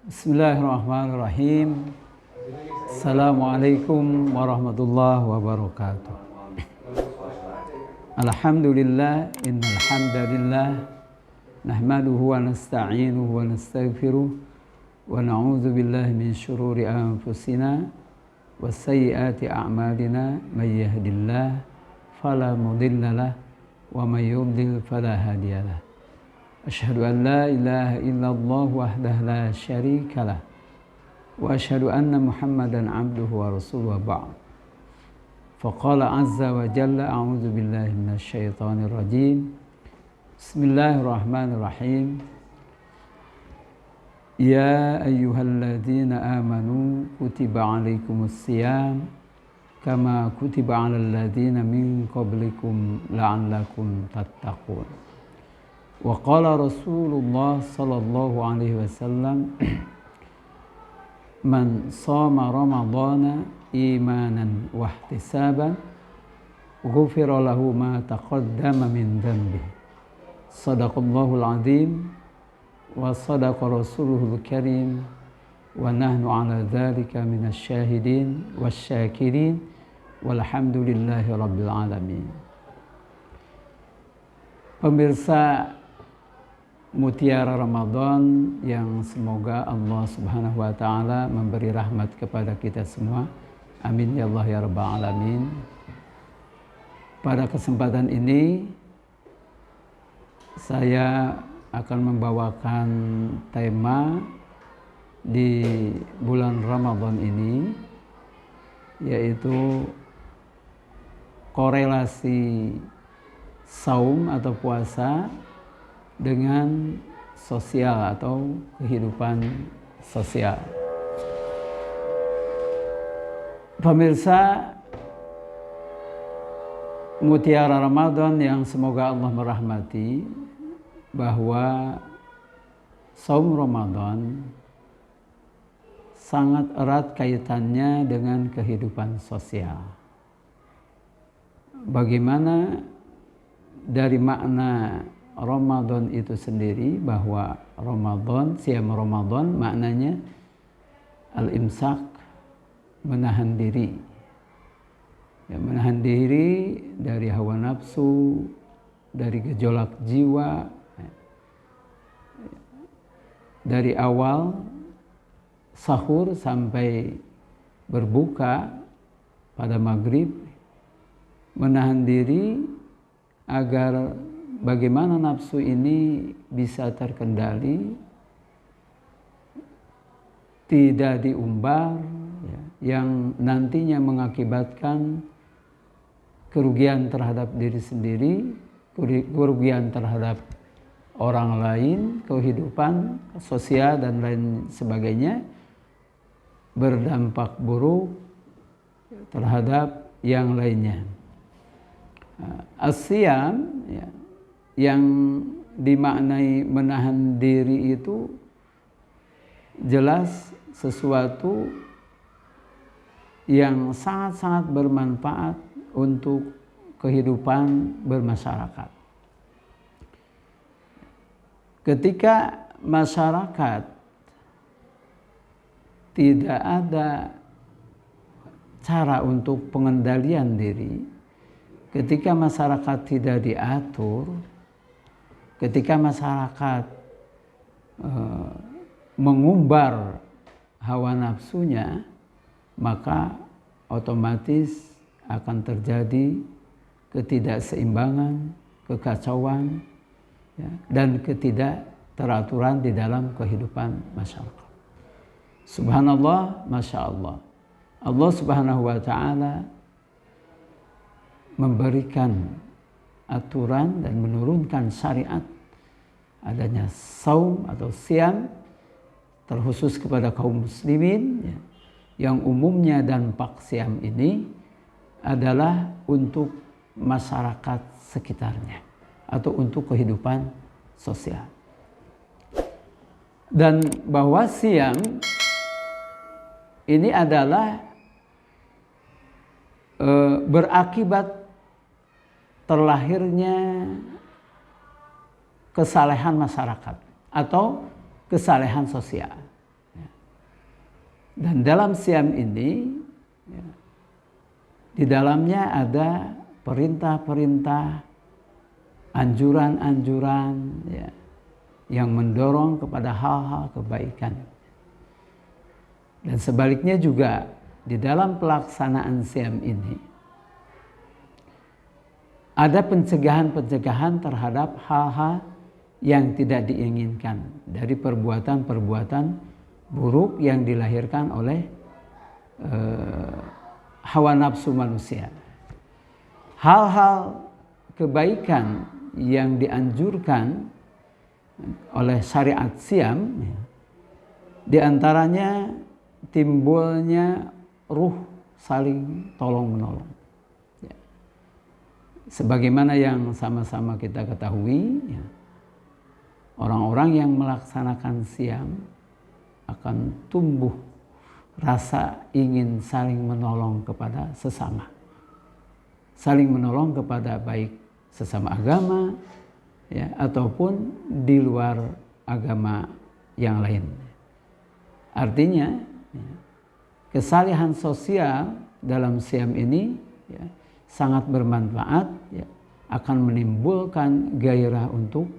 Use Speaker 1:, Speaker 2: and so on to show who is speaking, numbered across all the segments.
Speaker 1: Bismillahirrahmanirrahim. Assalamualaikum warahmatullahi wabarakatuh. Alhamdulillah, innal hamdalillah nahmaduhu wa nasta'inuhu wa nastaghfiruh wa na'udzu billahi min syururi anfusina wa sayyiati a'malina may yahdihillahu fala mudhillalah wa may yudlil fala hadiyalah. Asyhadu an la ilaha illallah wahdahu la syarikalah wa asyhadu anna Muhammadan abduhu wa rasuluhu wa ba'd. Faqala azza wa jalla a'udzu billahi minasy syaithanir rajim. Bismillahirrahmanirrahim. Ya ayyuhalladzina amanu kutiba 'alaikumus syiyam kama kutiba 'alal ladzina min qablikum la'allakum tattaqun. Wa qala Rasulullah sallallahu alaihi wasallam man shoma ramadhana imanan wa ihtisaban ghufira lahu ma taqaddama min dhanbi. Shadaqallahul azim wa sadaqa rasuluhul karim wa nahnu ala dzalika minasy syahidin wasyakirin walhamdulillahi rabbil alamin. Pemirsa Mutiara Ramadan yang semoga Allah Subhanahu wa taala memberi rahmat kepada kita semua. Amin ya Allah ya rabbal alamin. Pada kesempatan ini saya akan membawakan tema di bulan Ramadan ini, yaitu korelasi saum atau puasa dengan sosial atau kehidupan sosial. Pemirsa Mutiara Ramadan yang semoga Allah merahmati, bahwa saum Ramadan sangat erat kaitannya dengan kehidupan sosial. Bagaimana dari makna Ramadan itu sendiri, bahwa Ramadan, siam Ramadan maknanya al-imsak, menahan diri. Ya, menahan diri dari hawa nafsu, dari gejolak jiwa. Dari awal sahur sampai berbuka pada maghrib, menahan diri agar bagaimana nafsu ini bisa terkendali, tidak diumbar, ya, yang nantinya mengakibatkan kerugian terhadap diri sendiri, kerugian terhadap orang lain, kehidupan sosial dan lain sebagainya, berdampak buruk terhadap yang lainnya. As-siyam, ya, yang dimaknai menahan diri itu jelas sesuatu yang sangat-sangat bermanfaat untuk kehidupan bermasyarakat. Ketika masyarakat tidak ada cara untuk pengendalian diri, ketika masyarakat tidak diatur, ketika masyarakat mengumbar hawa nafsunya, maka otomatis akan terjadi ketidakseimbangan, kekacauan, ya, dan ketidakteraturan di dalam kehidupan masyarakat. Subhanallah, Masya Allah. Allah Subhanahu wa ta'ala memberikan aturan dan menurunkan syariat adanya saum atau siam terkhusus kepada kaum muslimin, ya, yang umumnya dampak siam ini adalah untuk masyarakat sekitarnya atau untuk kehidupan sosial. Dan bahwa siam ini adalah berakibat terlahirnya kesalehan masyarakat atau kesalehan sosial. Dan dalam siam ini, ya, di dalamnya ada perintah-perintah, anjuran-anjuran, ya, yang mendorong kepada hal-hal kebaikan. Dan sebaliknya juga di dalam pelaksanaan siam ini ada pencegahan-pencegahan terhadap hal-hal yang tidak diinginkan dari perbuatan-perbuatan buruk yang dilahirkan oleh hawa nafsu manusia. Hal-hal kebaikan yang dianjurkan oleh syariat siam, di antaranya timbulnya ruh saling tolong-menolong. Ya. Sebagaimana yang sama-sama kita ketahui, ya, orang-orang yang melaksanakan siam akan tumbuh rasa ingin saling menolong kepada sesama. Saling menolong kepada baik sesama agama, ya, ataupun di luar agama yang lain. Artinya, ya, kesalihan sosial dalam siam ini, ya, sangat bermanfaat, ya, akan menimbulkan gairah untuk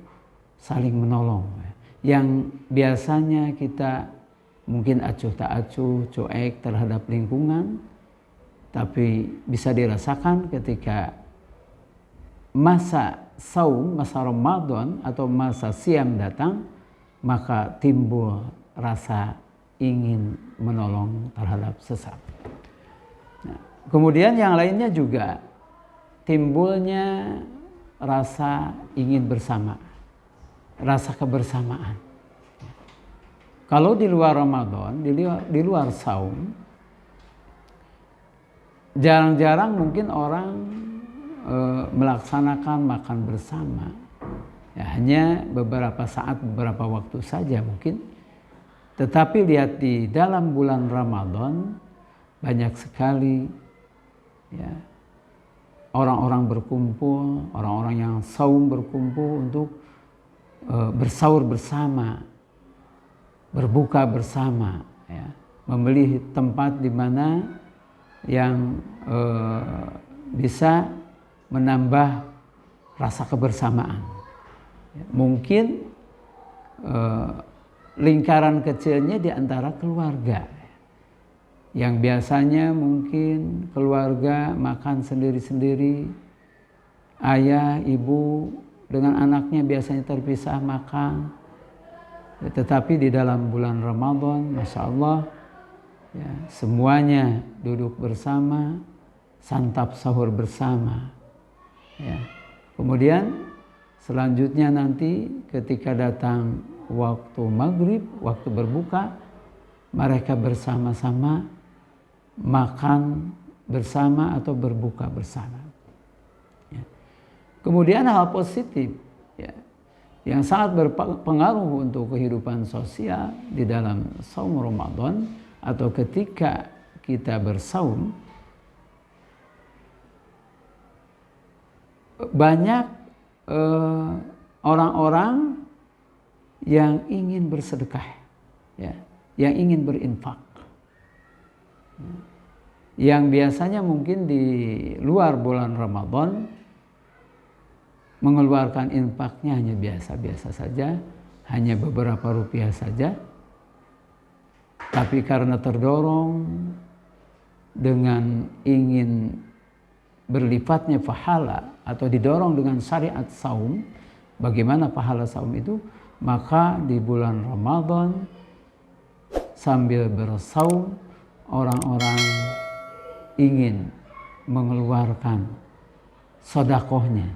Speaker 1: saling menolong. Yang biasanya kita mungkin acuh tak acuh, cuek terhadap lingkungan, tapi bisa dirasakan ketika masa saum, masa Ramadan atau masa siam datang, maka timbul rasa ingin menolong terhadap sesama. Nah, kemudian yang lainnya juga timbulnya rasa ingin bersama, rasa kebersamaan. Kalau di luar Ramadan, di luar saum, jarang-jarang mungkin orang melaksanakan makan bersama. Ya, hanya beberapa saat, beberapa waktu saja mungkin. Tetapi lihat di dalam bulan Ramadan, banyak sekali, ya, orang-orang berkumpul, orang-orang yang saum berkumpul untuk bersaur bersama, berbuka bersama, ya, memilih tempat di mana yang bisa menambah rasa kebersamaan. Ya, mungkin lingkaran kecilnya di antara keluarga, yang biasanya mungkin keluarga makan sendiri-sendiri, ayah, ibu dengan anaknya biasanya terpisah makan. Tetapi di dalam bulan Ramadan, Masya Allah, ya, semuanya duduk bersama, santap sahur bersama. Ya. Kemudian selanjutnya nanti ketika datang waktu maghrib, waktu berbuka, mereka bersama-sama makan bersama atau berbuka bersama. Ya. Kemudian hal positif, ya, yang sangat berpengaruh untuk kehidupan sosial di dalam saum Ramadan atau ketika kita bersaum, banyak orang-orang yang ingin bersedekah, ya, yang ingin berinfak, yang biasanya mungkin di luar bulan Ramadan mengeluarkan infaknya hanya biasa-biasa saja, hanya beberapa rupiah saja. Tapi karena terdorong dengan ingin berlipatnya pahala atau didorong dengan syariat saum, bagaimana pahala saum itu, maka di bulan Ramadan sambil bersaum, orang-orang ingin mengeluarkan sedekahnya,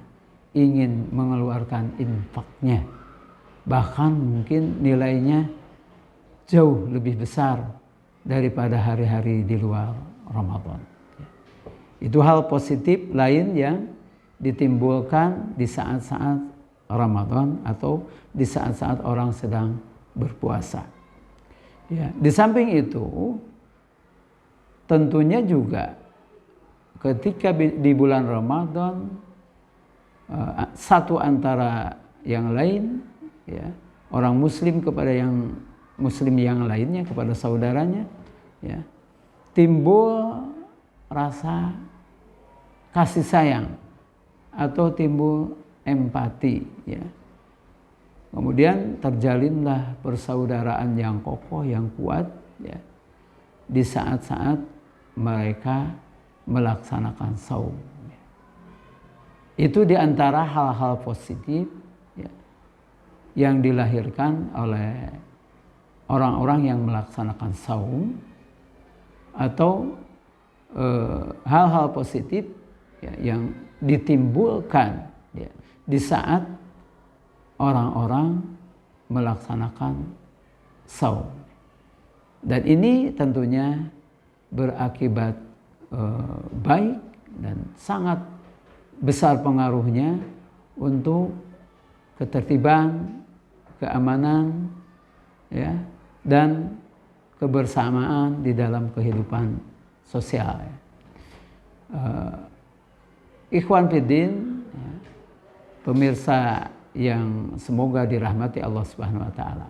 Speaker 1: ingin mengeluarkan infaknya, bahkan mungkin nilainya jauh lebih besar daripada hari-hari di luar Ramadan. Itu hal positif lain yang ditimbulkan di saat-saat Ramadan atau di saat-saat orang sedang berpuasa. Ya, di samping itu, tentunya juga ketika di bulan Ramadan, satu antara yang lain, ya, orang Muslim kepada yang Muslim yang lainnya, kepada saudaranya, ya, timbul rasa kasih sayang atau timbul empati, ya. Kemudian terjalinlah persaudaraan yang kokoh, yang kuat, ya, di saat-saat mereka melaksanakan saum. Itu diantara hal-hal positif, ya, yang dilahirkan oleh orang-orang yang melaksanakan saum, atau hal-hal positif, ya, yang ditimbulkan, ya, di saat orang-orang melaksanakan saum. Dan ini tentunya berakibat baik dan sangat besar pengaruhnya untuk ketertiban, keamanan, ya, dan kebersamaan di dalam kehidupan sosial. Ikhwan Fiddin, ya, pemirsa yang semoga dirahmati Allah Subhanahu wa taala.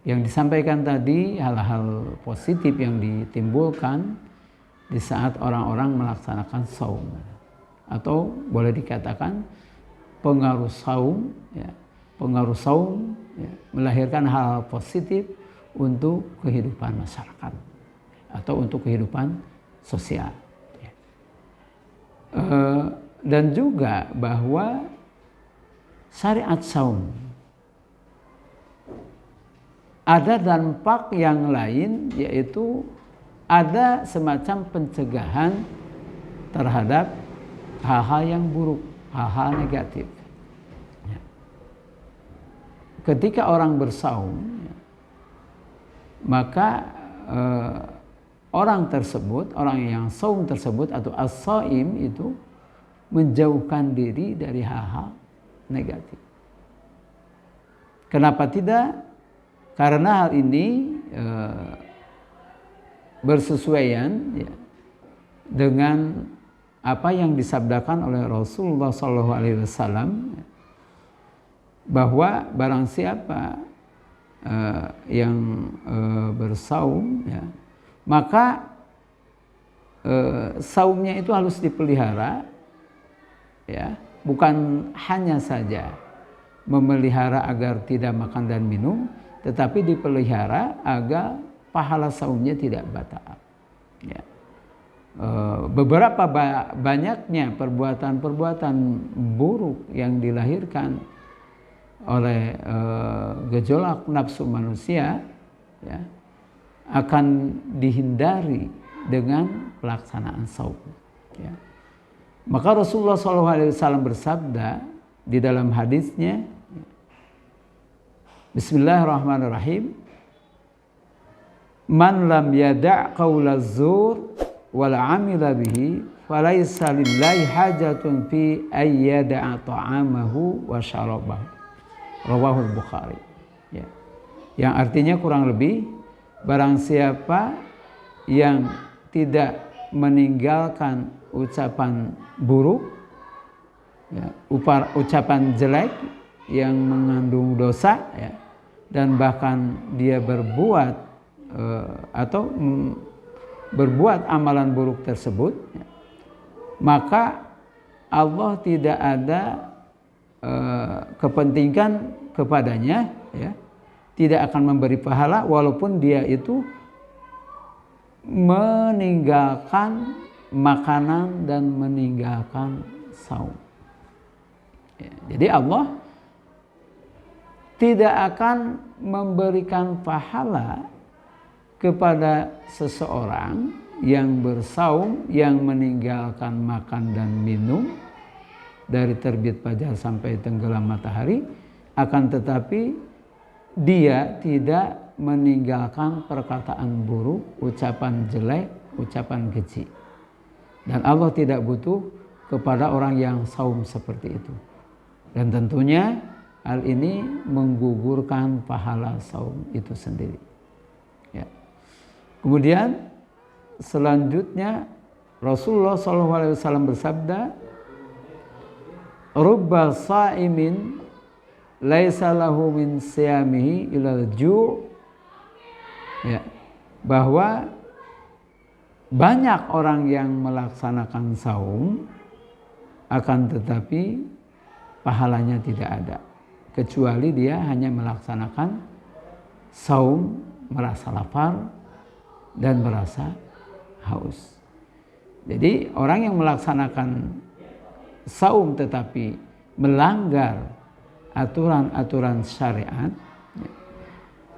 Speaker 1: Yang disampaikan tadi hal-hal positif yang ditimbulkan di saat orang-orang melaksanakan saum, atau boleh dikatakan pengaruh saum, ya, pengaruh saum, ya, melahirkan hal positif untuk kehidupan masyarakat atau untuk kehidupan sosial, ya. Dan juga bahwa syariat saum ada dampak yang lain, yaitu ada semacam pencegahan terhadap hal-hal yang buruk, hal-hal negatif. Ketika orang bersaum, maka orang tersebut, orang yang saum tersebut atau as-saim itu menjauhkan diri dari hal-hal negatif. Kenapa tidak? Karena hal ini bersesuaian, ya, dengan apa yang disabdakan oleh Rasulullah SAW, bahwa barang siapa yang bersaum, ya, maka saumnya itu harus dipelihara, ya, bukan hanya saja memelihara agar tidak makan dan minum, tetapi dipelihara agar pahala saumnya tidak batal, ya. Beberapa banyaknya perbuatan-perbuatan buruk yang dilahirkan oleh gejolak nafsu manusia, ya, akan dihindari dengan pelaksanaan saum, ya. Maka Rasulullah SAW bersabda di dalam hadisnya, Bismillahirrahmanirrahim, man lam yada' qawla zur wal amila bihi falaysa lillahi hajatun fi ayyada'a ta'amahu wa syarabahu. Rawahul Bukhari, ya. Yang artinya kurang lebih, barang siapa yang tidak meninggalkan ucapan buruk, ya, ucapan jelek yang mengandung dosa, ya, dan bahkan dia berbuat atau berbuat amalan buruk tersebut, ya, maka Allah tidak ada kepentingan kepadanya, ya, tidak akan memberi pahala walaupun dia itu meninggalkan makanan dan meninggalkan saum, ya. Jadi Allah tidak akan memberikan pahala kepada seseorang yang bersaum, yang meninggalkan makan dan minum dari terbit fajar sampai tenggelam matahari, akan tetapi dia tidak meninggalkan perkataan buruk, ucapan jelek, ucapan keji. Dan Allah tidak butuh kepada orang yang saum seperti itu. Dan tentunya hal ini menggugurkan pahala saum itu sendiri, ya. Kemudian selanjutnya Rasulullah SAW bersabda, rubba sa'imin laisa lahu min siyamihi ilal ju', ya, bahwa banyak orang yang melaksanakan saum, akan tetapi pahalanya tidak ada, kecuali dia hanya melaksanakan saum merasa lapar dan merasa haus. Jadi orang yang melaksanakan saum tetapi melanggar aturan-aturan syariat,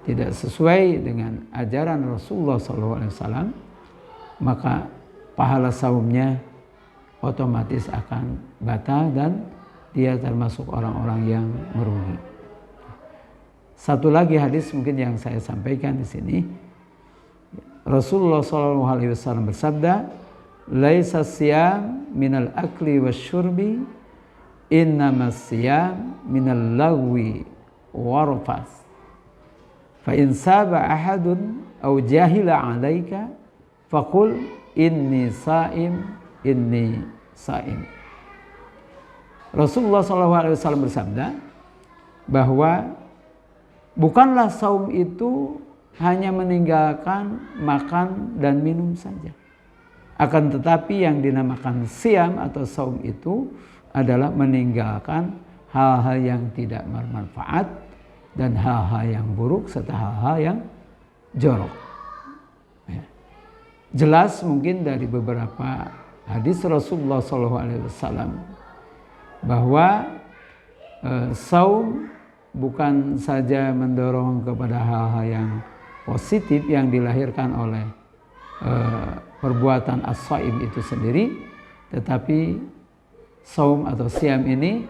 Speaker 1: tidak sesuai dengan ajaran Rasulullah SAW, maka pahala saumnya otomatis akan batal dan dia termasuk orang-orang yang merugi. Satu lagi hadis mungkin yang saya sampaikan di sini, Rasulullah SAW bersabda, "Laisa siyam minal akli wasyurbi, innamas siyam minal lagwi warfas. Fa in saba ahadun aw jahila 'alaika faqul inni saim, inni saim." Rasulullah SAW bersabda bahwa bukanlah saum itu hanya meninggalkan makan dan minum saja. Akan tetapi yang dinamakan siam atau saum itu adalah meninggalkan hal-hal yang tidak bermanfaat dan hal-hal yang buruk serta hal-hal yang jorok. Jelas mungkin dari beberapa hadis Rasulullah SAW bahwa saum bukan saja mendorong kepada hal-hal yang positif yang dilahirkan oleh perbuatan as-shaim itu sendiri, tetapi saum atau siam ini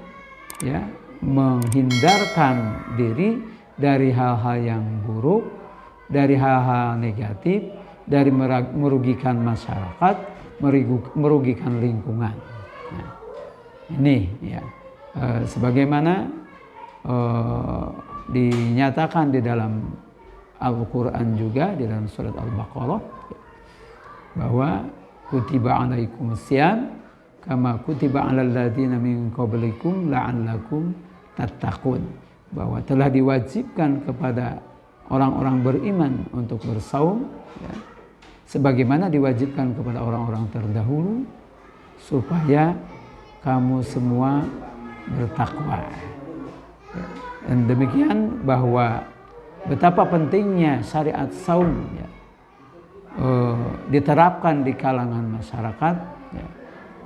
Speaker 1: ya menghindarkan diri dari hal-hal yang buruk, dari hal-hal negatif, dari merugikan masyarakat, merugikan lingkungan. Nah, ini ya sebagaimana dinyatakan di dalam Al-Quran juga di dalam surat Al-Baqarah bahwa kutiba alaikumus syiyam kama kutiba alal ladzina min qablikum la'allakum tattaqun, bahwa telah diwajibkan kepada orang-orang beriman untuk bersaum ya, sebagaimana diwajibkan kepada orang-orang terdahulu supaya kamu semua bertakwa. Dan demikian bahwa betapa pentingnya syariat saum ya, diterapkan di kalangan masyarakat ya,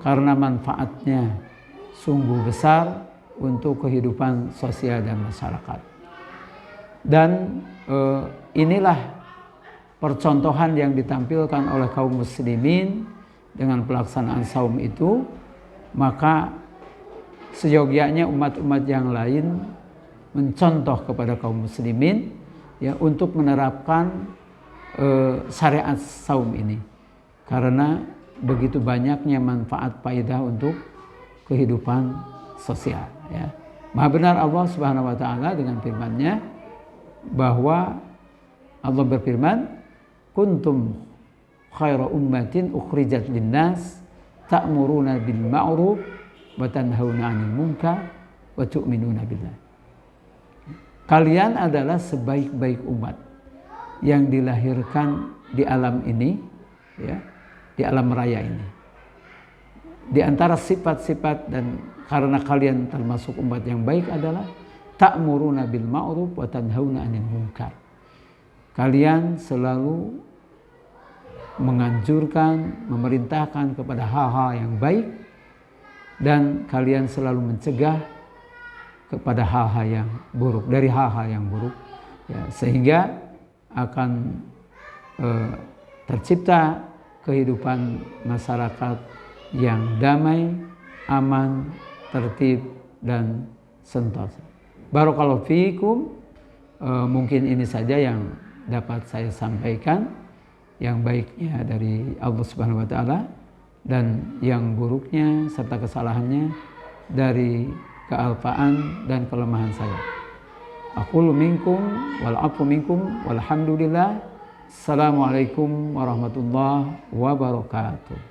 Speaker 1: karena manfaatnya sungguh besar untuk kehidupan sosial dan masyarakat. Dan inilah percontohan yang ditampilkan oleh kaum muslimin dengan pelaksanaan saum itu, maka seyogyanya umat-umat yang lain mencontoh kepada kaum muslimin ya untuk menerapkan syariat saum ini, karena begitu banyaknya manfaat faidah untuk kehidupan sosial ya. Maha benar Allah Subhanahu wa taala dengan firman-Nya bahwa Allah berfirman, kuntum khaira ummatin ukhrijat linnas ta'muruna bil ma'ruf wa tanhauna 'anil munkar wa tu'minuna billah. Kalian adalah sebaik-baik umat yang dilahirkan di alam ini ya, di alam raya ini. Di antara sifat-sifat dan karena kalian termasuk umat yang baik adalah ta'muruna bil ma'ruf wa tanhauna 'anil munkar. Kalian selalu menganjurkan, memerintahkan kepada hal-hal yang baik, dan kalian selalu mencegah kepada hal-hal yang buruk, dari hal-hal yang buruk ya, sehingga akan tercipta kehidupan masyarakat yang damai, aman, tertib dan sentosa. Barakallahu fiikum. Mungkin ini saja yang dapat saya sampaikan, yang baiknya dari Allah Subhanahu wa taala dan yang buruknya serta kesalahannya dari kealpaan dan kelemahan saya. Aqulu minkum wal afu minkum walhamdulillah. Assalamualaikum warahmatullahi wabarakatuh.